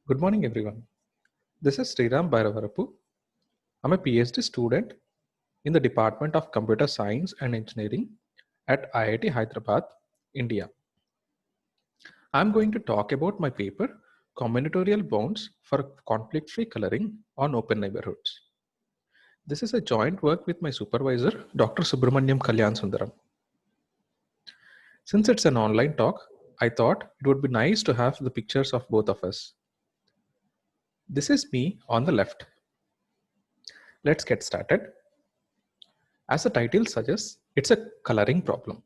Good morning, everyone. This is Sriram Bhairavarapu. I'm a PhD student in the Department of Computer Science and Engineering at IIT Hyderabad, India. I'm going to talk about my paper, Combinatorial Bounds for Conflict-Free Coloring on Open Neighborhoods. This is a joint work with my supervisor, Dr. Subramaniam Kalyan Sundaram. Since it's an online talk, I thought it would be nice to have the pictures of both of us. This is me on the left. Let's get started. As the title suggests, it's a coloring problem.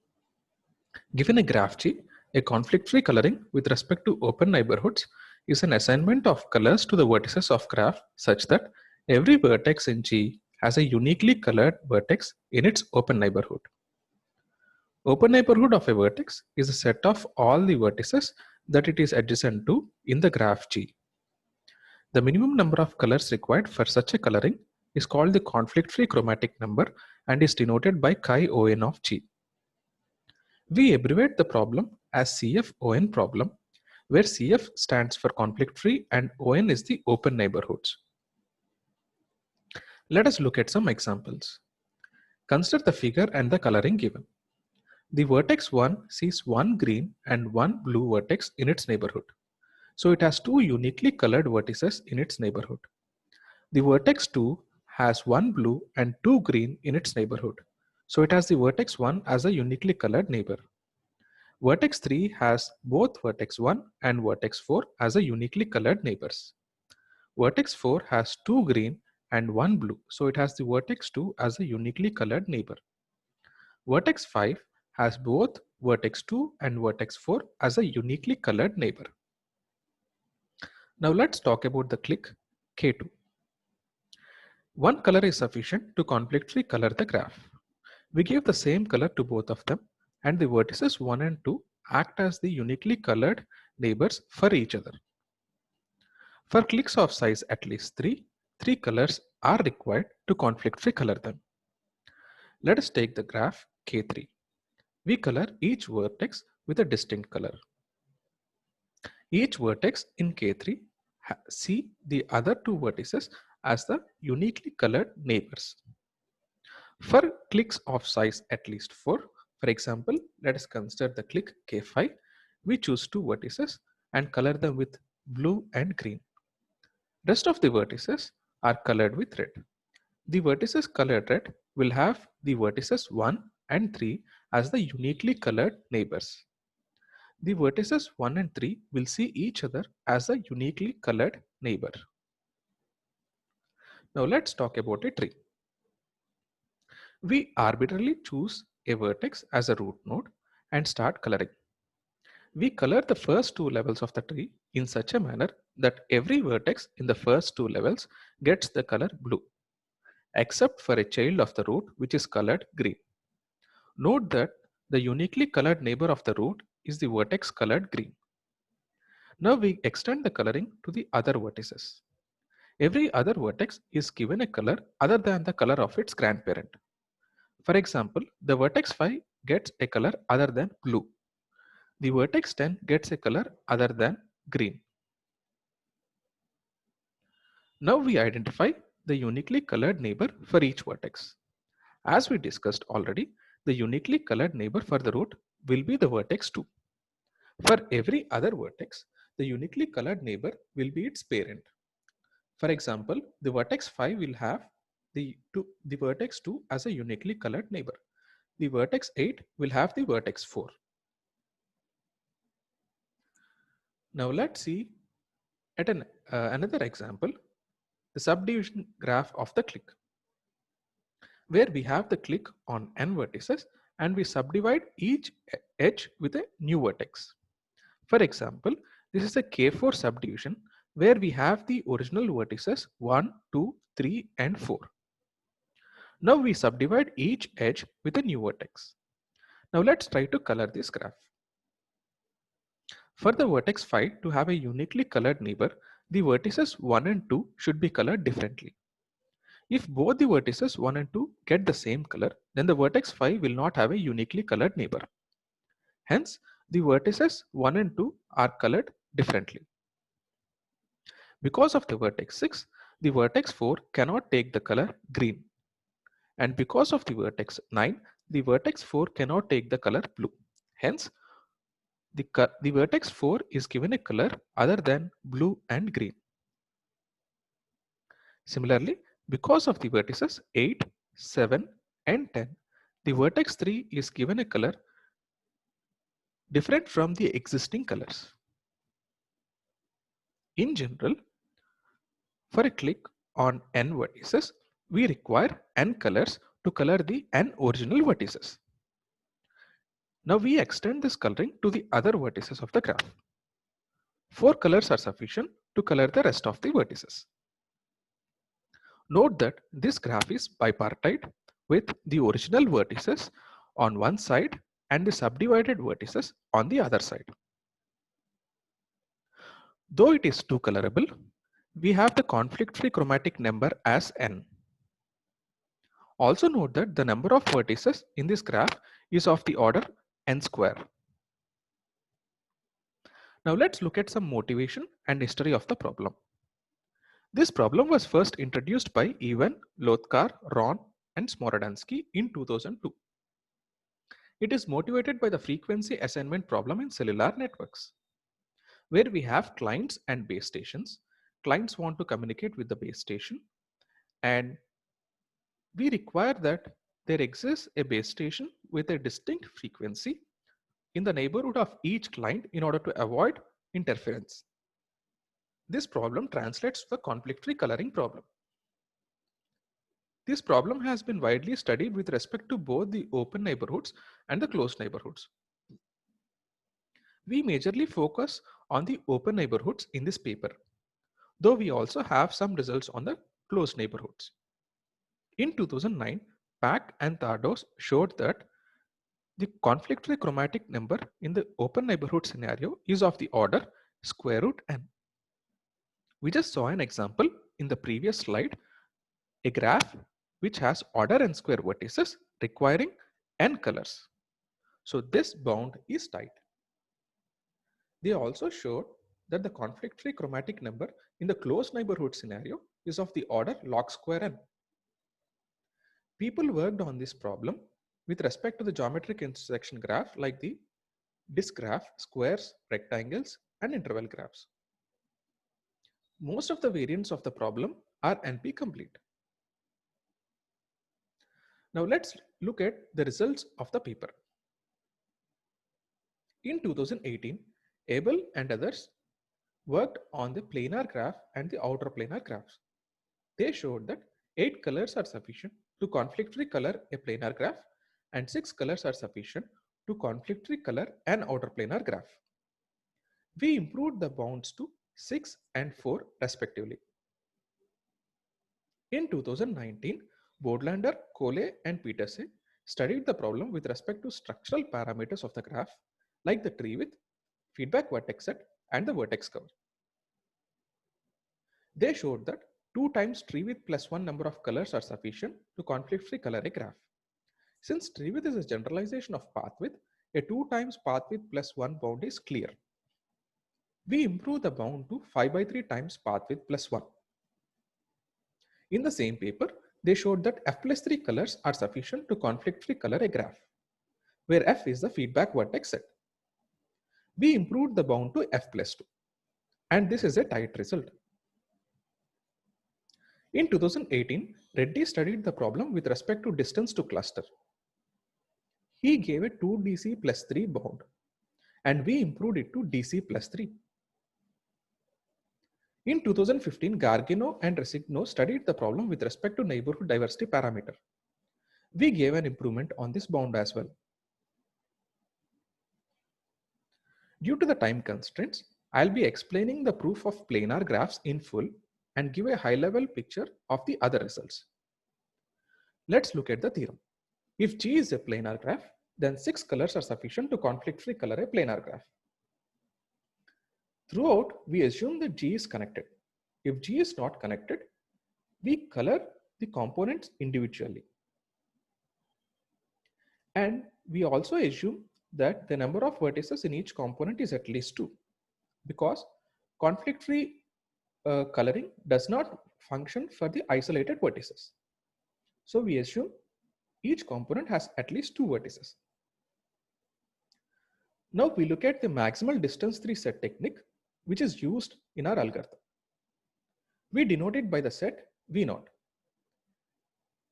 Given a graph G, a conflict-free coloring with respect to open neighborhoods is an assignment of colors to the vertices of graph such that every vertex in G has a uniquely colored vertex in its open neighborhood. Open neighborhood of a vertex is a set of all the vertices that it is adjacent to in the graph G. The minimum number of colors required for such a coloring is called the conflict-free chromatic number and is denoted by chi-on of G. We abbreviate the problem as CF-ON problem, where CF stands for conflict-free and ON is the open neighborhoods. Let us look at some examples. Consider the figure and the coloring given. The vertex 1 sees one green and one blue vertex in its neighborhood. So it has two uniquely colored vertices in its neighborhood. The vertex 2 has one blue and two green in its neighborhood. So it has the vertex 1 as a uniquely colored neighbor. Vertex 3 has both vertex 1 and vertex 4 as a uniquely colored neighbors. Vertex 4 has two green and one blue, so it has the vertex 2 as a uniquely colored neighbor. Vertex 5 has both vertex 2 and vertex 4 as a uniquely colored neighbor. Now let's talk about the clique K2. One color is sufficient to conflict-free color the graph. We give the same color to both of them, and the vertices 1 and 2 act as the uniquely colored neighbors for each other. For cliques of size at least 3 colors are required to conflict-free color them. Let us take the graph K3. We color each vertex with a distinct color. Each vertex in K3 see the other two vertices as the uniquely colored neighbors. For cliques of size at least 4, for example, let us consider the clique K5. We choose two vertices and color them with blue and green. Rest of the vertices are colored with red. The vertices colored red will have the vertices 1 and 3 as the uniquely colored neighbors. The vertices 1 and 3 will see each other as a uniquely colored neighbor. Now let's talk about a tree. We arbitrarily choose a vertex as a root node and start coloring. We color the first two levels of the tree in such a manner that every vertex in the first two levels gets the color blue, except for a child of the root which is colored green. Note that the uniquely colored neighbor of the root is the vertex colored green. Now we extend the coloring to the other vertices. Every other vertex is given a color other than the color of its grandparent. For example, the vertex 5 gets a color other than blue. The vertex 10 gets a color other than green. Now we identify the uniquely colored neighbor for each vertex. As we discussed already, the uniquely colored neighbor for the root will be the vertex 2. For every other vertex, the uniquely colored neighbor will be its parent. For example, the vertex 5 will have the vertex 2 as a uniquely colored neighbor. The vertex 8 will have the vertex 4. Now let's see at another example, the subdivision graph of the clique, where we have the clique on n vertices and we subdivide each edge with a new vertex. For example, this is a K4 subdivision where we have the original vertices 1, 2, 3 and 4. Now we subdivide each edge with a new vertex. Now let's try to color this graph. For the vertex 5 to have a uniquely colored neighbor, the vertices 1 and 2 should be colored differently. If both the vertices 1 and 2 get the same color, then the vertex 5 will not have a uniquely colored neighbor. Hence, the vertices 1 and 2 are colored differently. Because of the vertex 6, the vertex 4 cannot take the color green. And because of the vertex 9, the vertex 4 cannot take the color blue. Hence, the vertex 4 is given a color other than blue and green. Similarly, because of the vertices 8, 7 and 10, the vertex 3 is given a color different from the existing colors. In general, for a click on n vertices, we require n colors to color the n original vertices. Now we extend this coloring to the other vertices of the graph. 4 colors are sufficient to color the rest of the vertices. Note that this graph is bipartite with the original vertices on one side and the subdivided vertices on the other side. Though it is two colorable, we have the conflict-free chromatic number as n. Also note that the number of vertices in this graph is of the order n square. Now let's look at some motivation and history of the problem. This problem was first introduced by Ivan, Lotkar, Ron and Smorodansky in 2002. It is motivated by the frequency assignment problem in cellular networks, where we have clients and base stations. Clients want to communicate with the base station, and we require that there exists a base station with a distinct frequency in the neighborhood of each client in order to avoid interference. This problem translates to the conflict-free coloring problem. This problem has been widely studied with respect to both the open neighborhoods and the closed neighborhoods. We majorly focus on the open neighborhoods in this paper, though we also have some results on the closed neighborhoods. In 2009, Pak and Tardos showed that the conflict-free chromatic number in the open neighborhood scenario is of the order square root n. We just saw an example in the previous slide, a graph which has order n square vertices requiring n colors. So this bound is tight. They also showed that the conflict-free chromatic number in the closed neighborhood scenario is of the order log square n. People worked on this problem with respect to the geometric intersection graph like the disk graph, squares, rectangles, and interval graphs. Most of the variants of the problem are NP complete. Now let's look at the results of the paper. In 2018, Abel and others worked on the planar graph and the outer planar graphs. They showed that 8 colors are sufficient to conflict-free color a planar graph and 6 colors are sufficient to conflict-free color an outer planar graph. We improved the bounds to 6 and 4 respectively. In 2019, Bodlander, Cole and Peterson studied the problem with respect to structural parameters of the graph like the tree width, feedback vertex set and the vertex cover. They showed that 2 times tree width plus 1 number of colors are sufficient to conflict-free color a graph. Since tree width is a generalization of path width, a 2 times path width plus 1 bound is clear. We improve the bound to 5 by 3 times path width plus 1. In the same paper, they showed that f plus 3 colors are sufficient to conflict-free color a graph, where f is the feedback vertex set. We improved the bound to f plus 2, and this is a tight result. In 2018, Reddy studied the problem with respect to distance to cluster. He gave a 2 DC plus 3 bound, and we improved it to DC plus 3. In 2015, Gargino and Resigno studied the problem with respect to neighborhood diversity parameter. We gave an improvement on this bound as well. Due to the time constraints, I'll be explaining the proof of planar graphs in full and give a high-level picture of the other results. Let's look at the theorem. If G is a planar graph, then 6 colors are sufficient to conflict-free color a planar graph. Throughout, we assume that G is connected. If G is not connected, we color the components individually. And we also assume that the number of vertices in each component is at least 2, because conflict-free coloring does not function for the isolated vertices. So we assume each component has at least 2 vertices. Now we look at the maximal distance 3 set technique, which is used in our algorithm. We denote it by the set V0.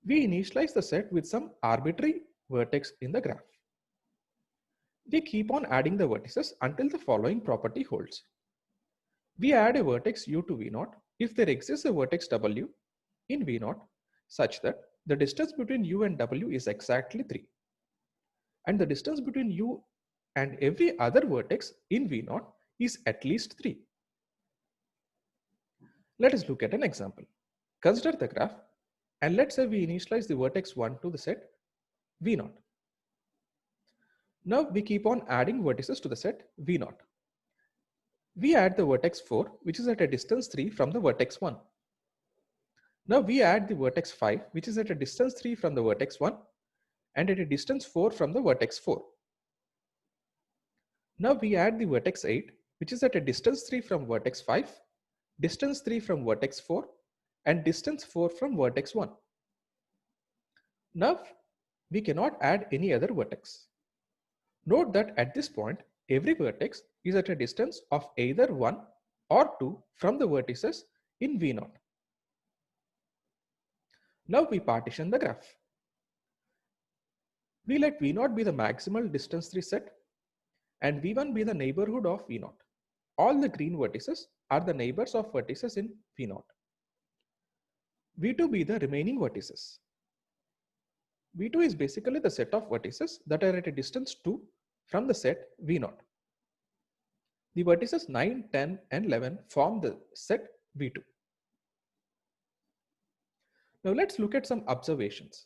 We initialize the set with some arbitrary vertex in the graph. We keep on adding the vertices until the following property holds. We add a vertex u to V0 if there exists a vertex w in V0 such that the distance between u and w is exactly 3. And the distance between u and every other vertex in V0 is at least 3. Let us look at an example. Consider the graph and let's say we initialize the vertex 1 to the set V0. Now we keep on adding vertices to the set V0. We add the vertex 4, which is at a distance 3 from the vertex 1. Now we add the vertex 5, which is at a distance 3 from the vertex 1 and at a distance 4 from the vertex 4. Now we add the vertex 8, which is at a distance 3 from vertex 5, distance 3 from vertex 4 and distance 4 from vertex 1. Now we cannot add any other vertex. Note that at this point, every vertex is at a distance of either 1 or 2 from the vertices in V0. Now we partition the graph. We let V0 be the maximal distance 3 set and V1 be the neighborhood of V0. All the green vertices are the neighbors of vertices in V0. V2 be the remaining vertices. V2 is basically the set of vertices that are at a distance 2 from the set V0. The vertices 9, 10 and 11 form the set V2. Now let's look at some observations.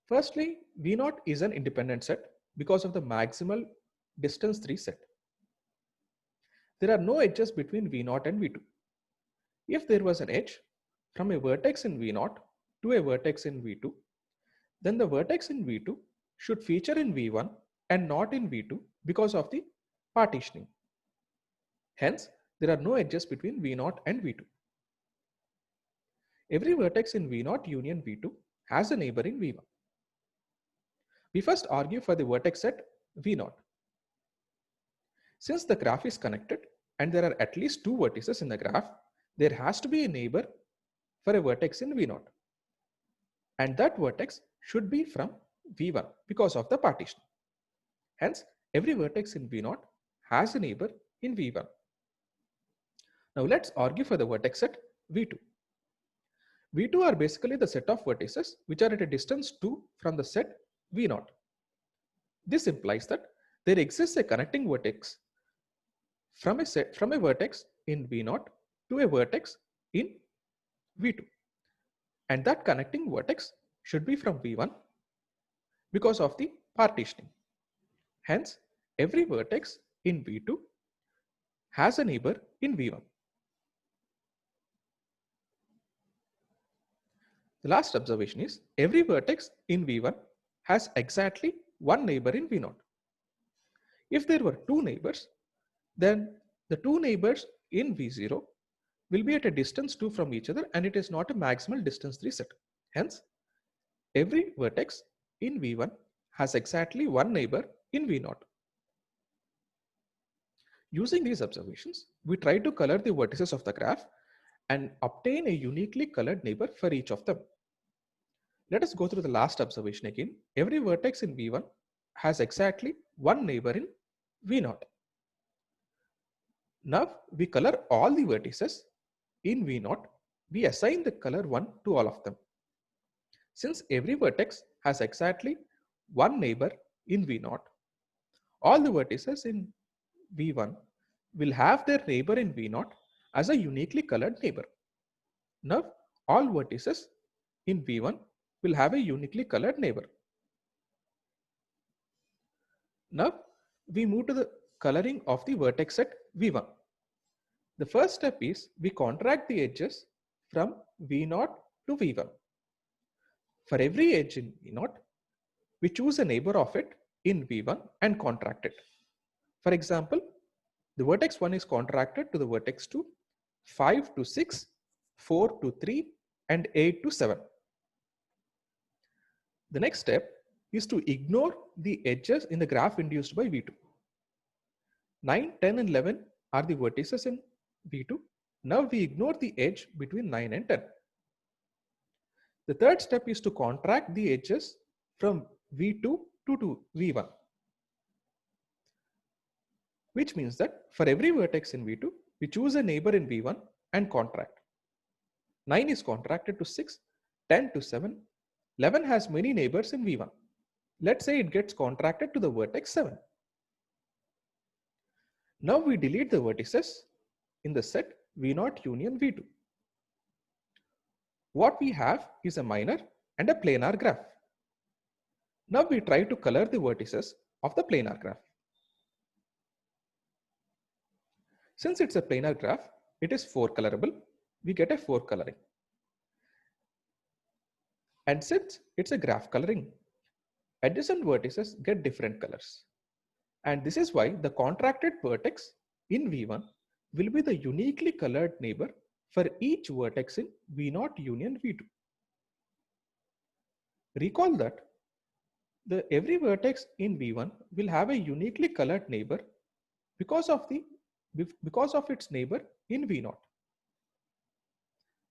Firstly, V0 is an independent set because of the maximal distance 3 set. There are no edges between V0 and V2. If there was an edge from a vertex in V0 to a vertex in V2, then the vertex in V2 should feature in V1 and not in V2 because of the partitioning. Hence, there are no edges between V0 and V2. Every vertex in V0 union V2 has a neighbor in V1. We first argue for the vertex set V0. Since the graph is connected and there are at least 2 vertices in the graph, there has to be a neighbor for a vertex in V0. And that vertex should be from V1 because of the partition. Hence, every vertex in V0 has a neighbor in V1. Now let's argue for the vertex set V2. V2 are basically the set of vertices which are at a distance 2 from the set V0. This implies that there exists a connecting vertex from a vertex in V0 to a vertex in V2. And that connecting vertex should be from V1 because of the partitioning. Hence, every vertex in V2 has a neighbor in V1. The last observation is every vertex in V1 has exactly one neighbor in V0. If there were 2 neighbors, then the 2 neighbors in V0 will be at a distance 2 from each other and it is not a maximal distance 3 set. Hence, every vertex in V1 has exactly one neighbor in V0. Using these observations, we try to color the vertices of the graph and obtain a uniquely colored neighbor for each of them. Let us go through the last observation again. Every vertex in V1 has exactly one neighbor in V0. Now we color all the vertices in V0. We assign the color 1 to all of them. Since every vertex has exactly one neighbor in V0, all the vertices in V1 will have their neighbor in V0 as a uniquely colored neighbor. Now all vertices in V1 will have a uniquely colored neighbor. Now we move to the coloring of the vertex set V1. The first step is we contract the edges from V0 to V1. For every edge in V0, we choose a neighbor of it in V1 and contract it. For example, the vertex 1 is contracted to the vertex 2 5 to 6, 4 to 3, and 8 to 7. The next step is to ignore the edges in the graph induced by V2. 9, 10, and 11 are the vertices in V2. Now we ignore the edge between 9 and 10. The third step is to contract the edges from V2 to V1, which means that for every vertex in V2, we choose a neighbor in V1 and contract. 9 is contracted to 6, 10 to 7, 11 has many neighbors in V1. Let's say it gets contracted to the vertex 7. Now we delete the vertices in the set V0 union V2. What we have is a minor and a planar graph. Now we try to color the vertices of the planar graph. Since it's a planar graph, it is 4 colorable. We get a 4 coloring. And since it's a graph coloring, adjacent vertices get different colors. And this is why the contracted vertex in V1 will be the uniquely colored neighbor for each vertex in V0 union V2. Recall that every vertex in V1 will have a uniquely colored neighbor because of its neighbor in V0.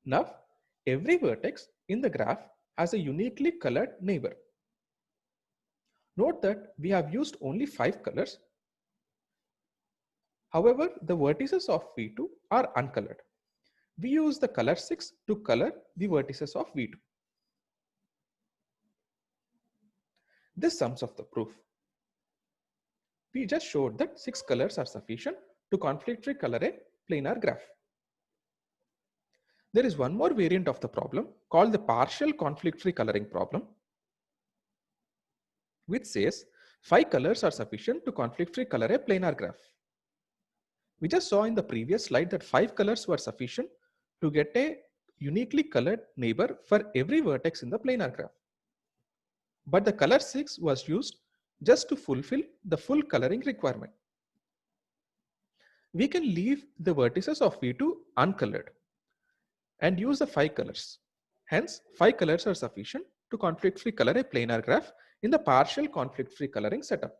Now, every vertex in the graph has a uniquely colored neighbor. Note that we have used only 5 colors. However, the vertices of V2 are uncolored. We use the color 6 to color the vertices of V2. This sums up the proof. We just showed that 6 colors are sufficient to conflict-free color a planar graph. There is one more variant of the problem called the partial conflict-free coloring problem, which says 5 colors are sufficient to conflict-free color a planar graph. We just saw in the previous slide that 5 colors were sufficient to get a uniquely colored neighbor for every vertex in the planar graph. But the color 6 was used just to fulfill the full coloring requirement. We can leave the vertices of V2 uncolored and use the 5 colors. Hence, 5 colors are sufficient to conflict-free color a planar graph in the partial conflict-free coloring setup.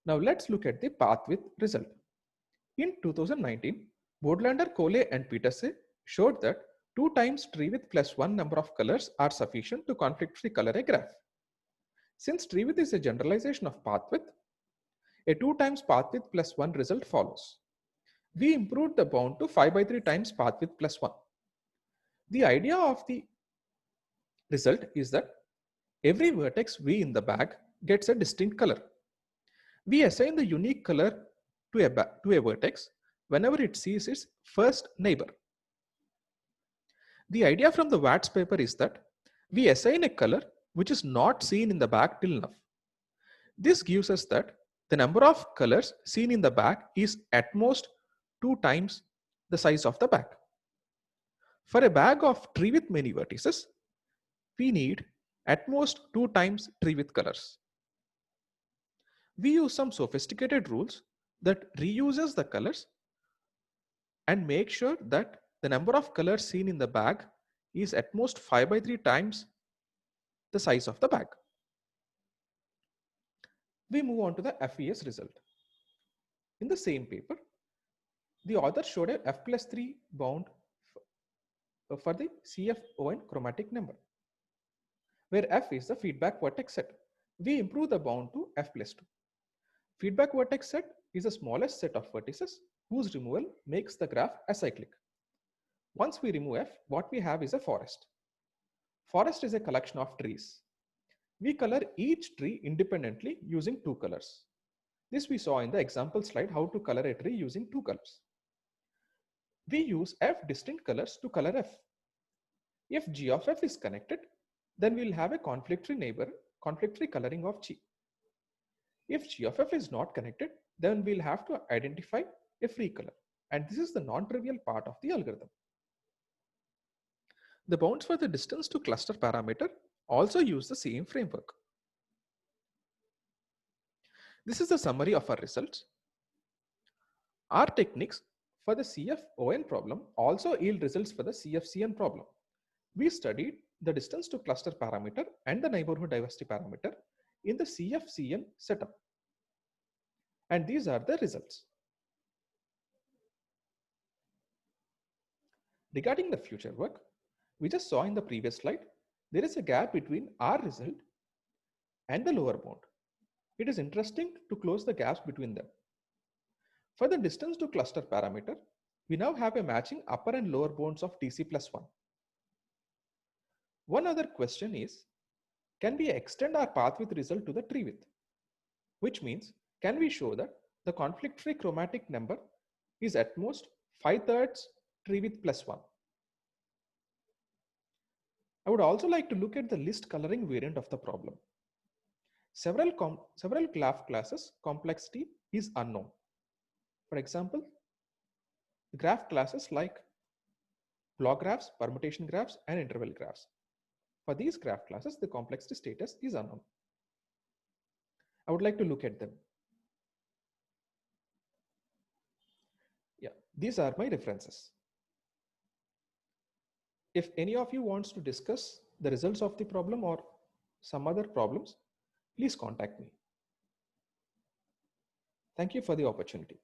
Now let's look at the path width result. In 2019, Bodlander, Cole, and Peterse showed that 2 times tree width plus 1 number of colors are sufficient to conflict-free color a graph. Since tree width is a generalization of path width, a 2 times path width plus 1 result follows. We improved the bound to 5 by 3 times path width plus 1. The idea of the result is that every vertex V in the bag gets a distinct color. We assign the unique color to a vertex whenever it sees its first neighbor. The idea from the Watts paper is that we assign a color which is not seen in the bag till now. This gives us that the number of colors seen in the bag is at most 2 times the size of the bag. For a bag of tree with many vertices, we need at most 2 times tree with colors. We use some sophisticated rules that reuses the colors and make sure that the number of colors seen in the bag is at most 5 by 3 times the size of the bag. We move on to the FES result. In the same paper, the author showed a F plus 3 bound for the CFON chromatic number, where F is the feedback vertex set. We improve the bound to F plus 2. Feedback vertex set is the smallest set of vertices whose removal makes the graph acyclic. Once we remove F, what we have is a forest. Forest is a collection of trees. We color each tree independently using 2 colors. This we saw in the example slide how to color a tree using 2 colors. We use F distinct colors to color F. If G of F is connected, then we'll have a conflict-free neighbor, conflict-free coloring of G. If G of F is not connected, then we'll have to identify a free color. And this is the non-trivial part of the algorithm. The bounds for the distance to cluster parameter also use the same framework. This is the summary of our results. Our techniques For the CFON problem, also yield results for the CFCN problem. We studied the distance to cluster parameter and the neighborhood diversity parameter in the CFCN setup. And these are the results. Regarding the future work, we just saw in the previous slide, there is a gap between our result and the lower bound. It is interesting to close the gaps between them. For the distance to cluster parameter, we now have a matching upper and lower bounds of TC plus 1. One other question is, can we extend our path width result to the tree width? Which means, can we show that the conflict-free chromatic number is at most 5/3 tree width plus 1? I would also like to look at the list coloring variant of the problem. Several graph classes complexity is unknown. For example, the graph classes like block graphs, permutation graphs, and interval graphs. For these graph classes, the complexity status is unknown. I would like to look at them. Yeah, these are my references. If any of you wants to discuss the results of the problem or some other problems, please contact me. Thank you for the opportunity.